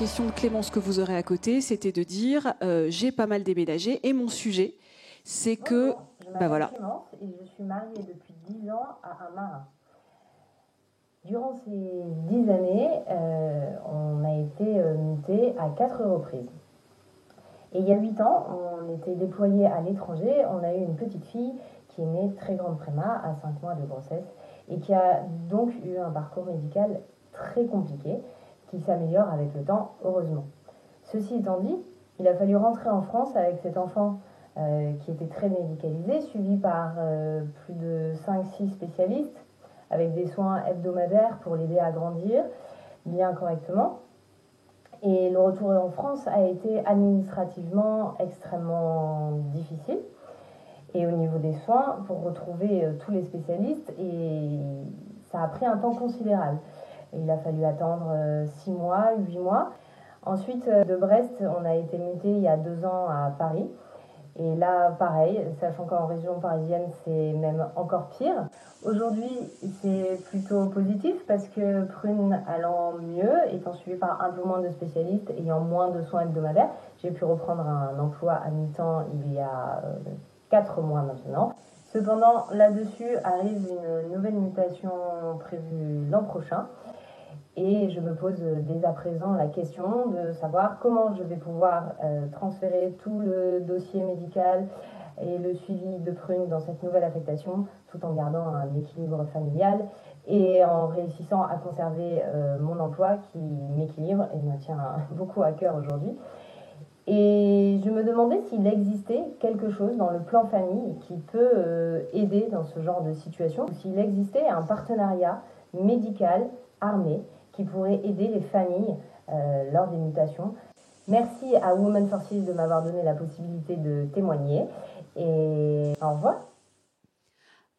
question de Clémence que vous aurez à côté, c'était de dire j'ai pas mal déménagé et mon sujet, c'est que... Je m'appelle Clémence et je suis mariée depuis 10 ans à un marin. Durant ces 10 années, on a été muté à 4 reprises. Et il y a 8 ans, on était déployés à l'étranger. On a eu une petite fille qui est née très grande préma à 5 mois de grossesse et qui a donc eu un parcours médical très compliqué qui s'améliore avec le temps, heureusement. Ceci étant dit, il a fallu rentrer en France avec cet enfant qui était très médicalisé, suivi par plus de 5-6 spécialistes, avec des soins hebdomadaires pour l'aider à grandir bien correctement. Et le retour en France a été administrativement extrêmement difficile. Et au niveau des soins, pour retrouver tous les spécialistes, et ça a pris un temps considérable. Et il a fallu attendre 6 mois, 8 mois. Ensuite, de Brest, on a été muté il y a 2 ans à Paris. Et là, pareil, sachant qu'en région parisienne, c'est même encore pire. Aujourd'hui, c'est plutôt positif parce que Prune allant mieux, étant suivie par un peu moins de spécialistes, ayant moins de soins hebdomadaires, j'ai pu reprendre un emploi à mi-temps il y a 4 mois maintenant. Cependant, là-dessus arrive une nouvelle mutation prévue l'an prochain. Et je me pose dès à présent la question de savoir comment je vais pouvoir transférer tout le dossier médical et le suivi de Prune dans cette nouvelle affectation, tout en gardant un équilibre familial et en réussissant à conserver mon emploi qui m'équilibre et me tient beaucoup à cœur aujourd'hui. Et je me demandais s'il existait quelque chose dans le plan famille qui peut aider dans ce genre de situation, ou s'il existait un partenariat médical armé qui pourrait aider les familles lors des mutations. Merci à Women for Cis de m'avoir donné la possibilité de témoigner et au revoir.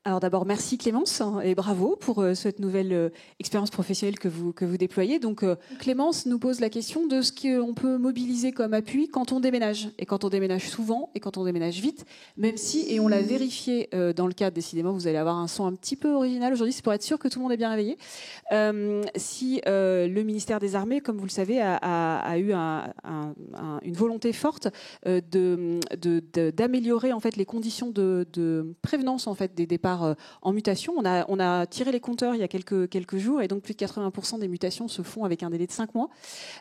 Alors d'abord, merci Clémence et bravo pour cette nouvelle expérience professionnelle que vous déployez. Donc Clémence nous pose la question de ce qu'on peut mobiliser comme appui quand on déménage. Et quand on déménage souvent et quand on déménage vite, même si, et on l'a vérifié dans le cadre, décidément, vous allez avoir un son un petit peu original aujourd'hui, c'est pour être sûr que tout le monde est bien réveillé. Si le ministère des Armées, comme vous le savez, a eu une volonté forte d'améliorer en fait les conditions de prévenance en fait des départs en mutation. On a tiré les compteurs il y a quelques jours et donc plus de 80% des mutations se font avec un délai de 5 mois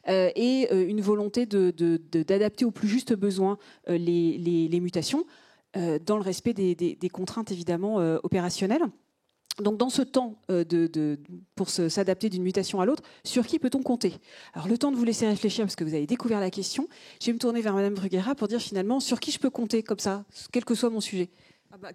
et une volonté d'adapter au plus juste besoin les mutations dans le respect des contraintes évidemment opérationnelles. Donc dans ce temps pour s'adapter d'une mutation à l'autre, sur qui peut-on compter? Alors le temps de vous laisser réfléchir parce que vous avez découvert la question, je vais me tourner vers Madame Bruguera pour dire finalement sur qui je peux compter comme ça, quel que soit mon sujet.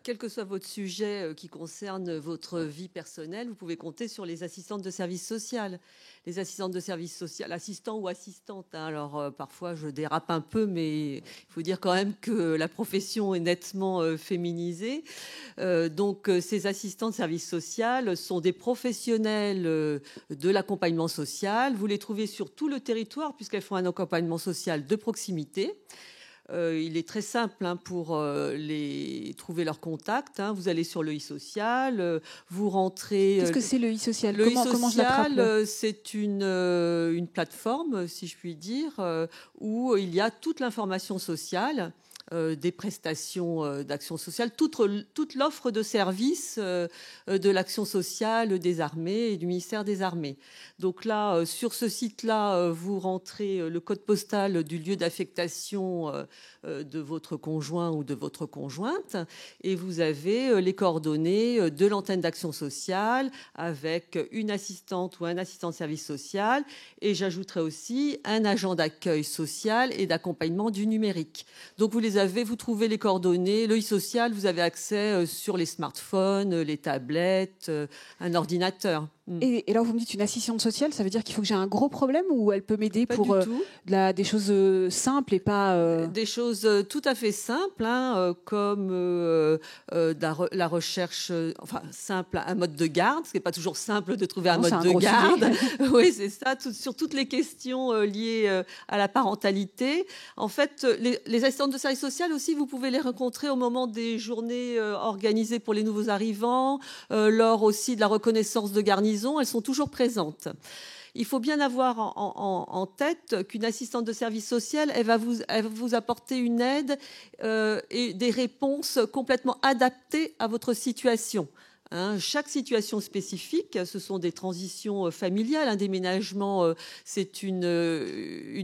Quel que soit votre sujet qui concerne votre vie personnelle, vous pouvez compter sur les assistantes de service social. Les assistantes de service social, assistants ou assistantes. Hein. Alors parfois je dérape un peu, mais il faut dire quand même que la profession est nettement féminisée. Donc ces assistants de service social sont des professionnels de l'accompagnement social. Vous les trouvez sur tout le territoire puisqu'elles font un accompagnement social de proximité. Il est très simple pour les trouver leur contact. Hein. Vous allez sur le e-social, vous rentrez. Qu'est-ce que c'est le e-social? Le comment je l'attrape? C'est une plateforme, si je puis dire, où il y a toute l'information sociale. Des prestations d'action sociale, toute l'offre de services de l'action sociale des armées et du ministère des Armées. Donc là, sur ce site-là, vous rentrez le code postal du lieu d'affectation de votre conjoint ou de votre conjointe et vous avez les coordonnées de l'antenne d'action sociale avec une assistante ou un assistant de service social et j'ajouterai aussi un agent d'accueil social et d'accompagnement du numérique. Donc vous trouvez les coordonnées, le e-social, vous avez accès sur les smartphones, les tablettes, un ordinateur. Et là, vous me dites une assistante sociale, ça veut dire qu'il faut que j'ai un gros problème ou elle peut m'aider pour des choses simples et pas... Des choses tout à fait simples, comme la recherche, simple, un mode de garde, ce n'est pas toujours simple de trouver un mode de garde. Oui, c'est ça, sur toutes les questions liées à la parentalité. En fait, les assistantes de service social aussi, vous pouvez les rencontrer au moment des journées organisées pour les nouveaux arrivants, lors aussi de la reconnaissance de garnison. Elles sont toujours présentes. il faut bien avoir en tête qu'une assistante de service social, elle va vous apporter une aide et des réponses complètement adaptées à votre situation. Chaque situation spécifique, ce sont des transitions familiales. Un déménagement, c'est une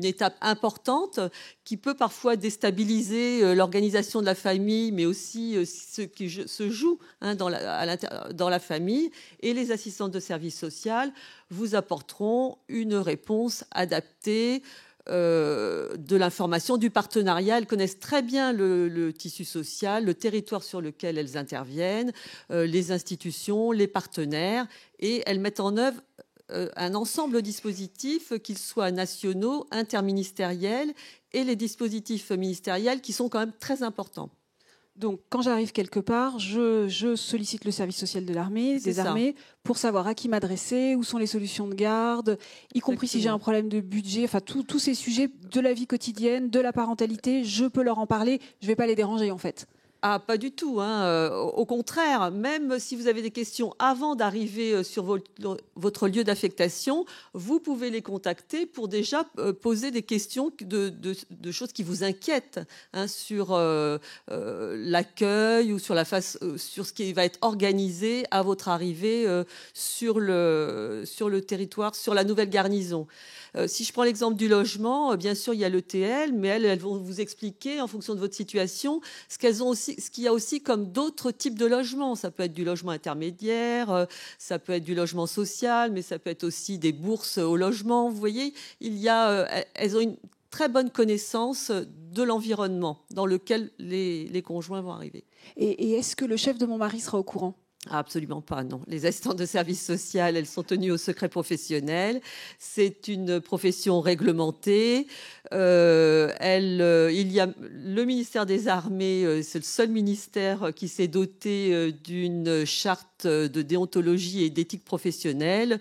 étape importante qui peut parfois déstabiliser l'organisation de la famille, mais aussi ce qui se joue dans la famille. Et les assistantes de service social vous apporteront une réponse adaptée, de l'information, du partenariat. Elles connaissent très bien le tissu social, le territoire sur lequel elles interviennent, les institutions, les partenaires, et elles mettent en œuvre un ensemble de dispositifs, qu'ils soient nationaux, interministériels, et les dispositifs ministériels qui sont quand même très importants. Donc, quand j'arrive quelque part, je sollicite le service social de l'armée, des armées, pour savoir à qui m'adresser, où sont les solutions de garde, y compris si j'ai un problème de budget, enfin tous ces sujets de la vie quotidienne, de la parentalité, je peux leur en parler, je ne vais pas les déranger en fait. Ah, pas du tout. Au contraire, même si vous avez des questions avant d'arriver sur votre lieu d'affectation, vous pouvez les contacter pour déjà poser des questions de choses qui vous inquiètent sur l'accueil ou sur ce qui va être organisé à votre arrivée sur le territoire, sur la nouvelle garnison. Si je prends l'exemple du logement, bien sûr, il y a l'ETL, mais elles vont vous expliquer, en fonction de votre situation, ce qu'il y a aussi comme d'autres types de logements. Ça peut être du logement intermédiaire, ça peut être du logement social, mais ça peut être aussi des bourses au logement. Vous voyez, elles ont une très bonne connaissance de l'environnement dans lequel les conjoints vont arriver. Et est-ce que le chef de mon mari sera au courant ? Absolument pas, non. Les assistantes de service social, elles sont tenues au secret professionnel. C'est une profession réglementée. Il y a le ministère des Armées, c'est le seul ministère qui s'est doté d'une charte de déontologie et d'éthique professionnelle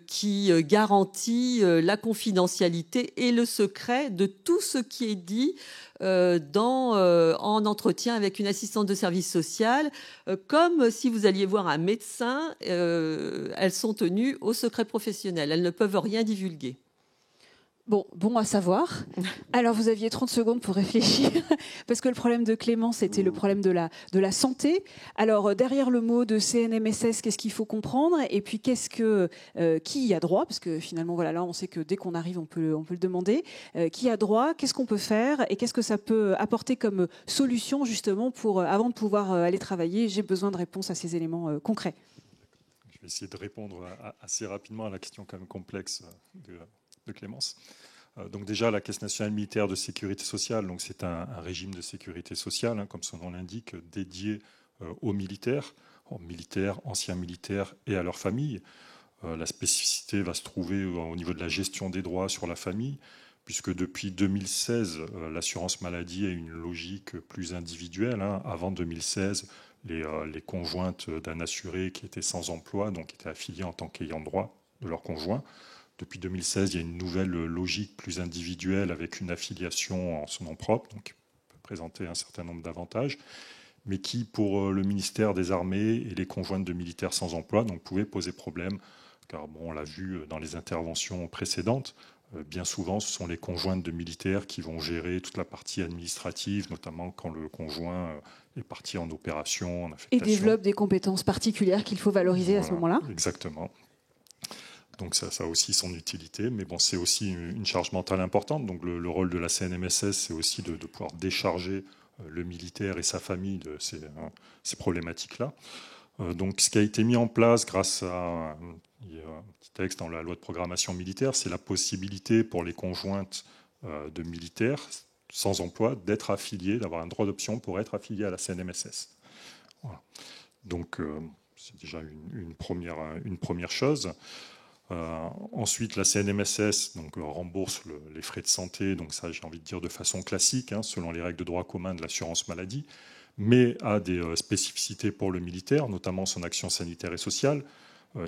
qui garantit la confidentialité et le secret de tout ce qui est dit en entretien avec une assistante de service social, comme si vous alliez voir un médecin. Elles sont tenues au secret professionnel. Elles ne peuvent rien divulguer. Bon à savoir. Alors, vous aviez 30 secondes pour réfléchir, parce que le problème de Clément, c'était le problème de la santé. Alors, derrière le mot de CNMSS, qu'est-ce qu'il faut comprendre ? Et puis, qui y a droit ? Parce que finalement, voilà, là, on sait que dès qu'on arrive, on peut le demander. Qui a droit ? Qu'est-ce qu'on peut faire ? Et qu'est-ce que ça peut apporter comme solution, justement, avant de pouvoir aller travailler ? J'ai besoin de réponses à ces éléments concrets. Je vais essayer de répondre assez rapidement à la question quand même complexe de Clémence. Donc déjà, la Caisse nationale militaire de sécurité sociale, donc c'est un régime de sécurité sociale, comme son nom l'indique, dédié aux militaires, anciens militaires et à leurs familles. La spécificité va se trouver au niveau de la gestion des droits sur la famille, puisque depuis 2016, l'assurance maladie a une logique plus individuelle. Avant 2016, les conjointes d'un assuré qui était sans emploi, donc étaient affiliées en tant qu'ayant droit de leur conjoint. Depuis 2016, il y a une nouvelle logique plus individuelle avec une affiliation en son nom propre, donc qui peut présenter un certain nombre d'avantages, mais qui, pour le ministère des Armées et les conjointes de militaires sans emploi, donc, pouvait poser problème, car on l'a vu dans les interventions précédentes, bien souvent, ce sont les conjointes de militaires qui vont gérer toute la partie administrative, notamment quand le conjoint est parti en opération, en affectation. Et développe des compétences particulières qu'il faut valoriser à ce moment-là. Exactement. Donc ça a aussi son utilité, mais bon, c'est aussi une charge mentale importante. Donc le rôle de la CNMSS, c'est aussi de pouvoir décharger le militaire et sa famille de ces problématiques-là. Donc ce qui a été mis en place grâce à un petit texte dans la loi de programmation militaire, c'est la possibilité pour les conjointes de militaires sans emploi d'être affiliées, d'avoir un droit d'option pour être affiliées à la CNMSS. Voilà. Donc c'est déjà une première chose. Ensuite, la CNMSS rembourse les frais de santé, donc ça, j'ai envie de dire de façon classique, selon les règles de droit commun de l'assurance maladie, mais a des spécificités pour le militaire, notamment son action sanitaire et sociale,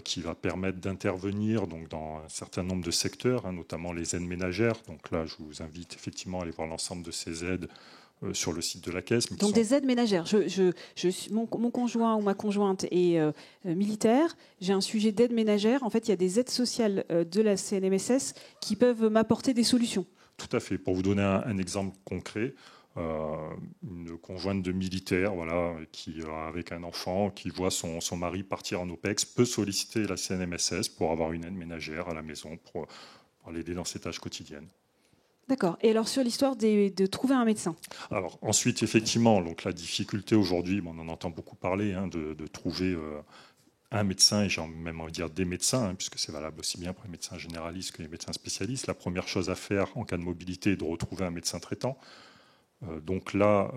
qui va permettre d'intervenir dans un certain nombre de secteurs, notamment les aides ménagères. Donc là, je vous invite effectivement à aller voir l'ensemble de ces aides sur le site de la Caisse. Donc des aides ménagères. Mon conjoint ou ma conjointe est militaire. J'ai un sujet d'aide ménagère. En fait, il y a des aides sociales de la CNMSS qui peuvent m'apporter des solutions. Tout à fait. Pour vous donner un exemple concret, une conjointe de militaire, voilà, qui avec un enfant, qui voit son mari partir en OPEX, peut solliciter la CNMSS pour avoir une aide ménagère à la maison pour l'aider dans ses tâches quotidiennes. D'accord. Et alors sur l'histoire de trouver un médecin. Alors ensuite, effectivement, donc la difficulté aujourd'hui, on en entend beaucoup parler, de trouver un médecin, et j'ai même envie de dire des médecins, puisque c'est valable aussi bien pour les médecins généralistes que les médecins spécialistes. La première chose à faire en cas de mobilité est de retrouver un médecin traitant. Donc là,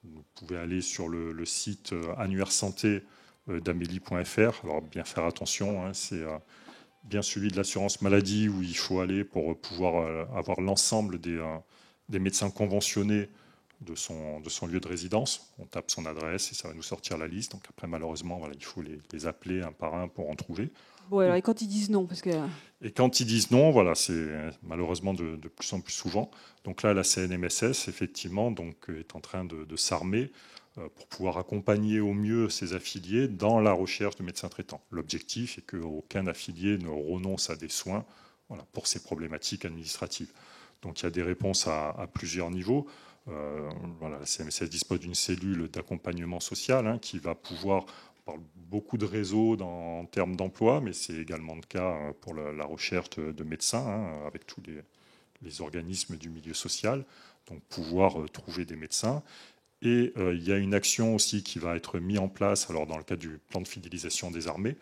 vous pouvez aller sur le site annuaire santé d'Amélie.fr. Alors bien faire attention, c'est bien celui de l'assurance maladie où il faut aller pour pouvoir avoir l'ensemble des médecins conventionnés de son lieu de résidence. On tape son adresse et ça va nous sortir la liste. Donc après, malheureusement, il faut les appeler un par un pour en trouver. Bon, alors, et quand ils disent non parce que... Et quand ils disent non, c'est malheureusement de plus en plus souvent. Donc là, la CNMSS, effectivement, est en train de s'armer pour pouvoir accompagner au mieux ses affiliés dans la recherche de médecins traitants. L'objectif est qu'aucun affilié ne renonce à des soins pour ces problématiques administratives. Donc il y a des réponses à plusieurs niveaux. La CNMSS dispose d'une cellule d'accompagnement social qui va pouvoir... On parle beaucoup de réseaux en termes d'emploi, mais c'est également le cas pour la recherche de médecins avec tous les organismes du milieu social. Donc pouvoir trouver des médecins. Et il y a une action aussi qui va être mise en place dans le cadre du plan de fidélisation des armées,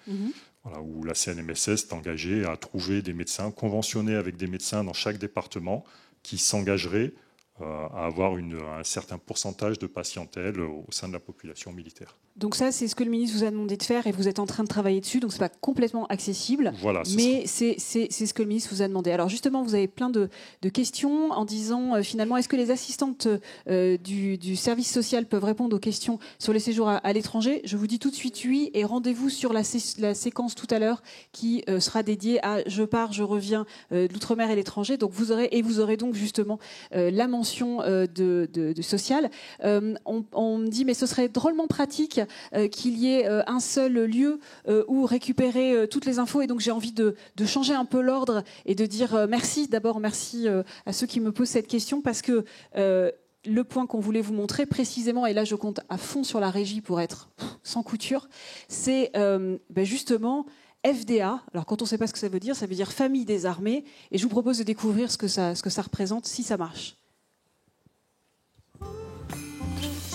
où la CNMSS est engagée à trouver des médecins conventionnés avec des médecins dans chaque département qui s'engageraient à avoir un certain pourcentage de patientèle au sein de la population militaire. Donc ça, c'est ce que le ministre vous a demandé de faire et vous êtes en train de travailler dessus, donc ce n'est pas complètement accessible, voilà, mais c'est ce que le ministre vous a demandé. Alors justement, vous avez plein de questions en disant finalement, est-ce que les assistantes du service social peuvent répondre aux questions sur les séjours à l'étranger? Je vous dis tout de suite oui, et rendez-vous sur la séquence tout à l'heure qui sera dédiée à je pars, je reviens de l'outre-mer et l'étranger. Donc vous aurez donc justement la mention de social. On me dit, mais ce serait drôlement pratique qu'il y ait un seul lieu où récupérer toutes les infos. Et donc j'ai envie de changer un peu l'ordre et de dire merci. D'abord, merci à ceux qui me posent cette question parce que le point qu'on voulait vous montrer précisément, et là je compte à fond sur la régie pour être sans couture, c'est justement FDA. Alors quand on ne sait pas ce que ça veut dire Famille des armées. Et je vous propose de découvrir ce que ça représente si ça marche.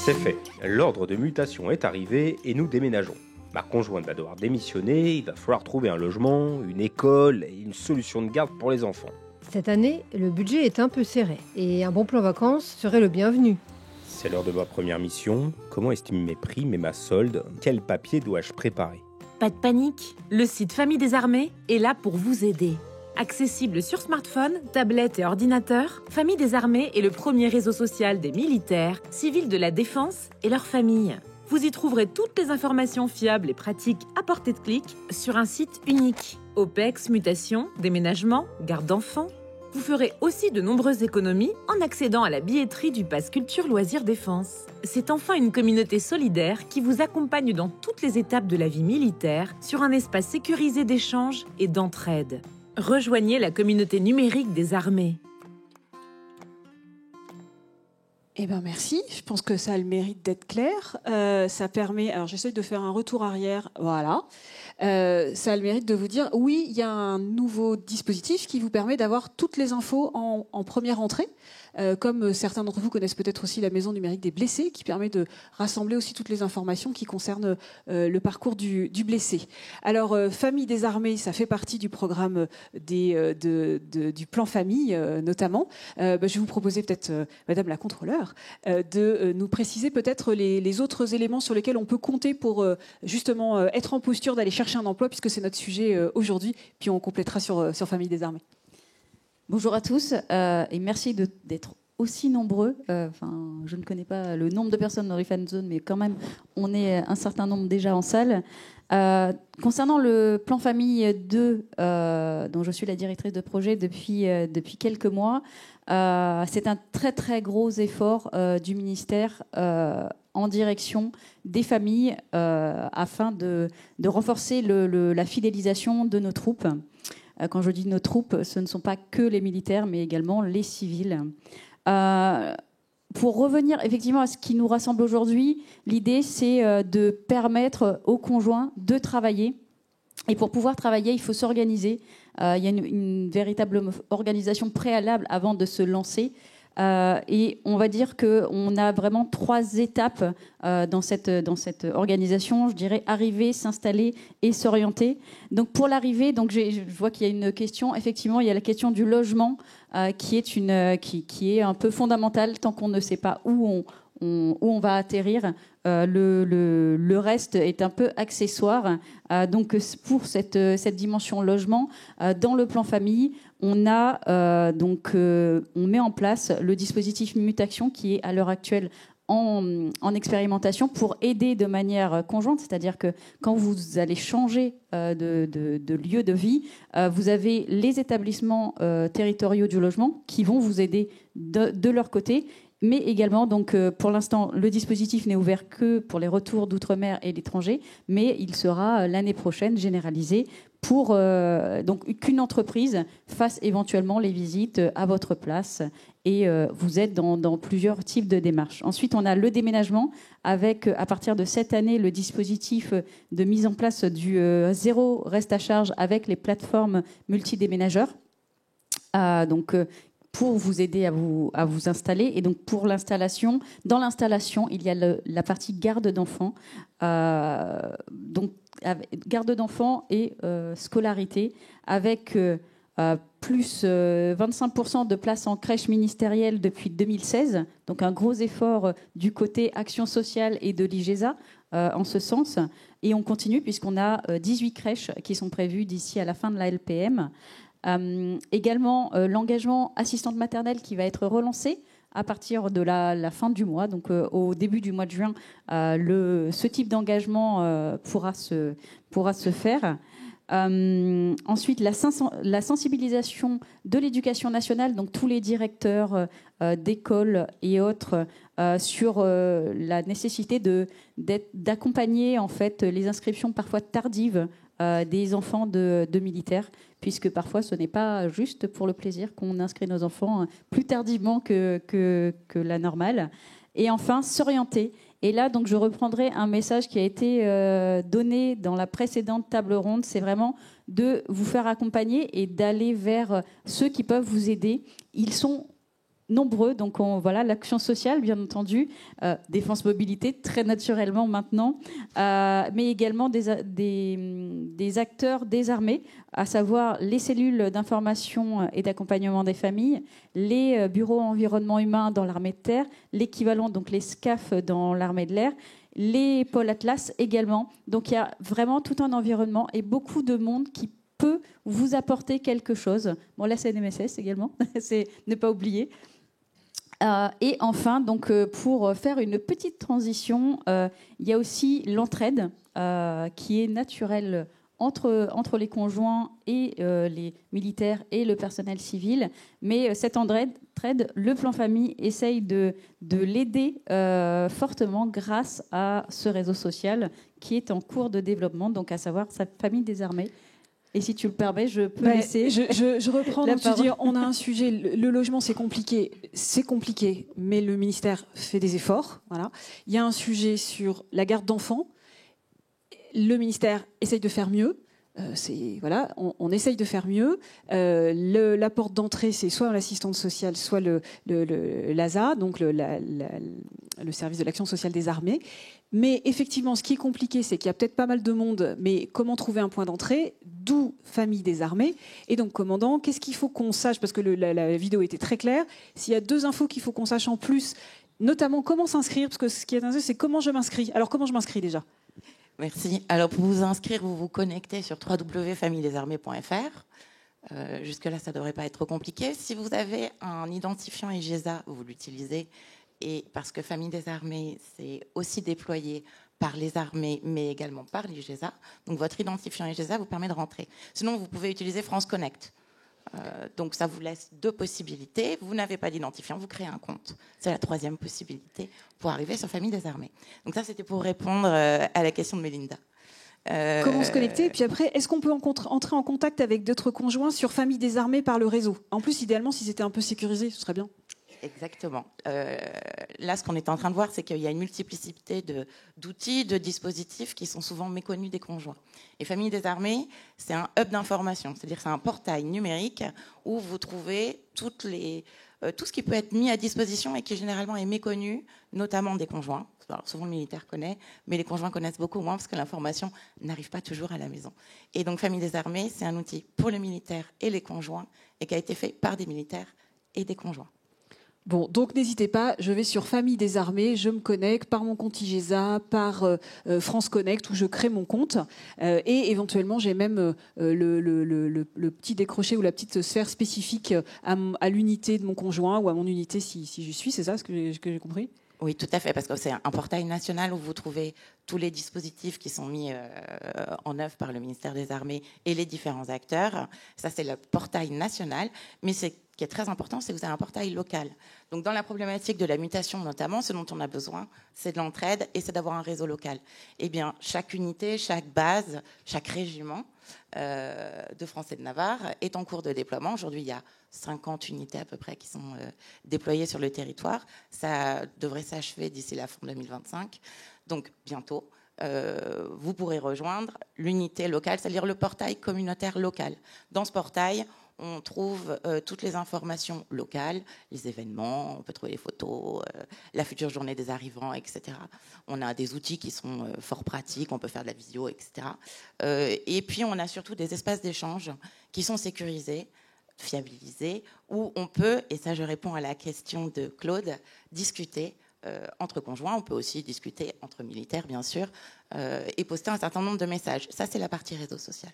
C'est fait, l'ordre de mutation est arrivé et nous déménageons. Ma conjointe va devoir démissionner, il va falloir trouver un logement, une école et une solution de garde pour les enfants. Cette année, le budget est un peu serré et un bon plan vacances serait le bienvenu. C'est l'heure de ma première mission. Comment estimer mes primes et ma solde? Quel papier dois-je préparer? Pas de panique, le site Famille des armées est là pour vous aider. Accessible sur smartphone, tablette et ordinateur, Famille des armées est le premier réseau social des militaires, civils de la défense et leurs familles. Vous y trouverez toutes les informations fiables et pratiques à portée de clic sur un site unique. OPEX, mutation, déménagement, garde d'enfants. Vous ferez aussi de nombreuses économies en accédant à la billetterie du Pass Culture Loisirs Défense. C'est enfin une communauté solidaire qui vous accompagne dans toutes les étapes de la vie militaire sur un espace sécurisé d'échange et d'entraide. Rejoignez la communauté numérique des armées. Eh bien, merci. Je pense que ça a le mérite d'être clair. Ça permet... Alors, j'essaie de faire un retour arrière. Voilà. Ça a le mérite de vous dire, oui, il y a un nouveau dispositif qui vous permet d'avoir toutes les infos en première entrée. Comme certains d'entre vous connaissent peut-être aussi la maison numérique des blessés, qui permet de rassembler aussi toutes les informations qui concernent le parcours du blessé. Alors, Famille des armées, ça fait partie du programme du plan famille, notamment. Je vais vous proposer peut-être, Madame la Contrôleure, de nous préciser peut-être les autres éléments sur lesquels on peut compter pour justement être en posture d'aller chercher un emploi, puisque c'est notre sujet aujourd'hui, puis on complétera sur Famille des armées. Bonjour à tous et merci d'être aussi nombreux. Je ne connais pas le nombre de personnes dans les fan zones, mais quand même, on est un certain nombre déjà en salle. Concernant le plan famille 2, dont je suis la directrice de projet depuis quelques mois, c'est un très très gros effort du ministère en direction des familles afin de renforcer la fidélisation de nos troupes. Quand je dis nos troupes, ce ne sont pas que les militaires, mais également les civils. Pour revenir effectivement à ce qui nous rassemble aujourd'hui, l'idée c'est de permettre aux conjoints de travailler. Et pour pouvoir travailler, il faut s'organiser. Il y a une véritable organisation préalable avant de se lancer. Et on va dire qu'on a vraiment 3 étapes dans cette organisation. Je dirais arriver, s'installer et s'orienter. Donc pour l'arrivée, je vois qu'il y a une question. Effectivement, il y a la question du logement qui est un peu fondamentale tant qu'on ne sait pas où on va atterrir. Le reste est un peu accessoire. Donc pour cette dimension logement, dans le plan famille, on met en place le dispositif Mutation qui est à l'heure actuelle en expérimentation pour aider de manière conjointe, c'est-à-dire que quand vous allez changer de lieu de vie, vous avez les établissements territoriaux du logement qui vont vous aider de leur côté. Mais également, pour l'instant, le dispositif n'est ouvert que pour les retours d'outre-mer et d'étrangers, mais il sera l'année prochaine généralisé pour qu'une entreprise fasse éventuellement les visites à votre place et vous êtes dans plusieurs types de démarches. Ensuite, on a le déménagement avec, à partir de cette année, le dispositif de mise en place du zéro reste à charge avec les plateformes multidéménageurs. Pour vous aider à vous installer. Et donc, pour l'installation, dans l'installation, il y a la partie garde d'enfants. Garde d'enfants et scolarité, avec plus 25% de places en crèche ministérielle depuis 2016. Donc, un gros effort du côté action sociale et de l'IGESA en ce sens. Et on continue puisqu'on a 18 crèches qui sont prévues d'ici à la fin de la LPM. Également l'engagement assistante maternelle qui va être relancé à partir de la fin du mois, donc au début du mois de juin, ce type d'engagement pourra se faire. Ensuite, la sensibilisation de l'éducation nationale, donc tous les directeurs d'écoles et autres, sur la nécessité d'accompagner en fait les inscriptions parfois tardives des enfants de militaires, puisque parfois ce n'est pas juste pour le plaisir qu'on inscrit nos enfants plus tardivement que la normale. Et enfin, s'orienter. Et là, donc, je reprendrai un message qui a été donné dans la précédente table ronde, c'est vraiment de vous faire accompagner et d'aller vers ceux qui peuvent vous aider. Ils sont nombreux, donc voilà, l'action sociale, bien entendu, défense mobilité, très naturellement maintenant, mais également des acteurs des armées, à savoir les cellules d'information et d'accompagnement des familles, les bureaux environnement humain dans l'armée de terre, l'équivalent, donc les SCAF dans l'armée de l'air, les pôles Atlas également. Donc il y a vraiment tout un environnement et beaucoup de monde qui peut vous apporter quelque chose. Bon, la CNMSS également, c'est ne pas oublier. Et enfin, donc, pour faire une petite transition, il y a aussi l'entraide qui est naturelle entre les conjoints et les militaires et le personnel civil. Mais cette entraide, le plan famille essaye de l'aider fortement grâce à ce réseau social qui est en cours de développement, donc à savoir sa famille des armées. Et si tu le permets, je peux laisser. Je reprends. Donc tu dis, on a un sujet. Le logement, c'est compliqué, mais le ministère fait des efforts. Voilà. Il y a un sujet sur la garde d'enfants. Le ministère essaye de faire mieux. On essaye de faire mieux. La porte d'entrée, c'est soit l'assistante sociale, soit l'ASA, donc le service de l'action sociale des armées. Mais effectivement, ce qui est compliqué, c'est qu'il y a peut-être pas mal de monde, mais comment trouver un point d'entrée, d'où famille des armées. Et donc, commandant, qu'est-ce qu'il faut qu'on sache, parce que la vidéo était très claire, s'il y a 2 infos qu'il faut qu'on sache en plus, notamment comment s'inscrire, parce que ce qui est intéressant, c'est comment je m'inscris. Alors, comment je m'inscris déjà ? Merci. Alors, pour vous inscrire, vous vous connectez sur www.familledesarmées.fr. Jusque-là, ça ne devrait pas être trop compliqué. Si vous avez un identifiant IGESA, vous l'utilisez. Et parce que Famille des Armées, c'est aussi déployé par les armées, mais également par l'IGESA. Donc votre identifiant IGESA vous permet de rentrer. Sinon, vous pouvez utiliser France Connect. Donc ça vous laisse 2 possibilités. Vous n'avez pas d'identifiant, vous créez un compte. C'est la 3e possibilité pour arriver sur Famille des Armées. Donc ça, c'était pour répondre à la question de Mélinda. Comment se connecter? Et puis après, est-ce qu'on peut entrer en contact avec d'autres conjoints sur Famille des Armées par le réseau? En plus, idéalement, si c'était un peu sécurisé, ce serait bien. Exactement. Là, ce qu'on est en train de voir, c'est qu'il y a une multiplicité d'outils, de dispositifs qui sont souvent méconnus des conjoints. Et Famille des Armées, c'est un hub d'information, c'est-à-dire c'est un portail numérique où vous trouvez tout ce qui peut être mis à disposition et qui généralement est méconnu, notamment des conjoints. Alors, souvent le militaire connaît, mais les conjoints connaissent beaucoup moins parce que l'information n'arrive pas toujours à la maison. Et donc Famille des Armées, c'est un outil pour les militaires et les conjoints et qui a été fait par des militaires et des conjoints. Bon, donc n'hésitez pas, je vais sur Famille des Armées, je me connecte par mon compte IGESA, par France Connect, où je crée mon compte. Et éventuellement, j'ai même le petit décroché ou la petite sphère spécifique à l'unité de mon conjoint ou à mon unité si je suis. C'est ça ce que j'ai compris? Oui, tout à fait, parce que c'est un portail national où vous trouvez tous les dispositifs qui sont mis en œuvre par le ministère des Armées et les différents acteurs. Ça, c'est le portail national. Mais ce qui est très important, c'est que vous avez un portail local. Donc, dans la problématique de la mutation, notamment, ce dont on a besoin, c'est de l'entraide et c'est d'avoir un réseau local. Eh bien, chaque unité, chaque base, chaque régiment de France et de Navarre est en cours de déploiement. Aujourd'hui, il y a 50 unités à peu près qui sont déployées sur le territoire. Ça devrait s'achever d'ici la fin 2025. Donc, bientôt, vous pourrez rejoindre l'unité locale, c'est-à-dire le portail communautaire local. Dans ce portail, on trouve toutes les informations locales, les événements, on peut trouver les photos, la future journée des arrivants, etc. On a des outils qui sont fort pratiques, on peut faire de la visio, etc. Et puis, on a surtout des espaces d'échange qui sont sécurisés, fiabilisés, où on peut, et ça je réponds à la question de Claude, discuter entre conjoints. On peut aussi discuter entre militaires, bien sûr, et poster un certain nombre de messages. Ça, c'est la partie réseau social.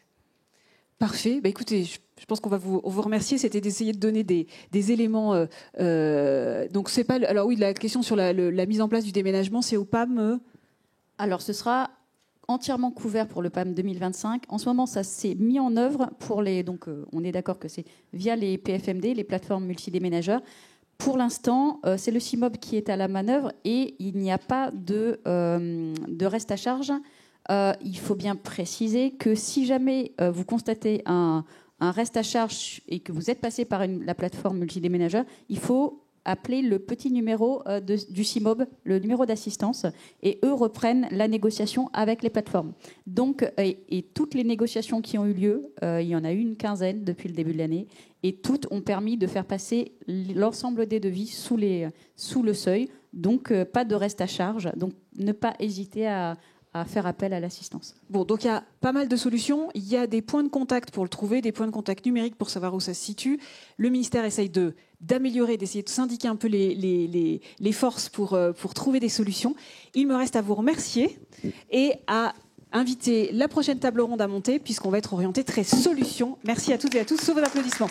Parfait. Bah, écoutez, je pense qu'on va vous remercier. C'était d'essayer de donner des éléments. Donc c'est pas. Alors oui, la question sur la mise en place du déménagement, c'est au PAM. Alors ce sera entièrement couvert pour le PAM 2025. En ce moment, ça s'est mis en œuvre pour les. Donc on est d'accord que c'est via les PFMD, les plateformes multidéménageurs. Pour l'instant, c'est le CIMOB qui est à la manœuvre et il n'y a pas de reste à charge. Il faut bien préciser que si jamais vous constatez un reste à charge et que vous êtes passé par la plateforme multidéménageur, il faut appeler le petit numéro du CIMOB, le numéro d'assistance, et eux reprennent la négociation avec les plateformes. Donc, et toutes les négociations qui ont eu lieu, il y en a eu une quinzaine depuis le début de l'année, et toutes ont permis de faire passer l'ensemble des devis sous le seuil. Donc, pas de reste à charge. Donc, ne pas hésiter à faire appel à l'assistance. Bon, donc il y a pas mal de solutions. Il y a des points de contact pour le trouver, des points de contact numériques pour savoir où ça se situe. Le ministère essaye d'améliorer, d'essayer de syndiquer un peu les forces pour trouver des solutions. Il me reste à vous remercier et à inviter la prochaine table ronde à monter puisqu'on va être orienté très solutions. Merci à toutes et à tous, sous vos applaudissements.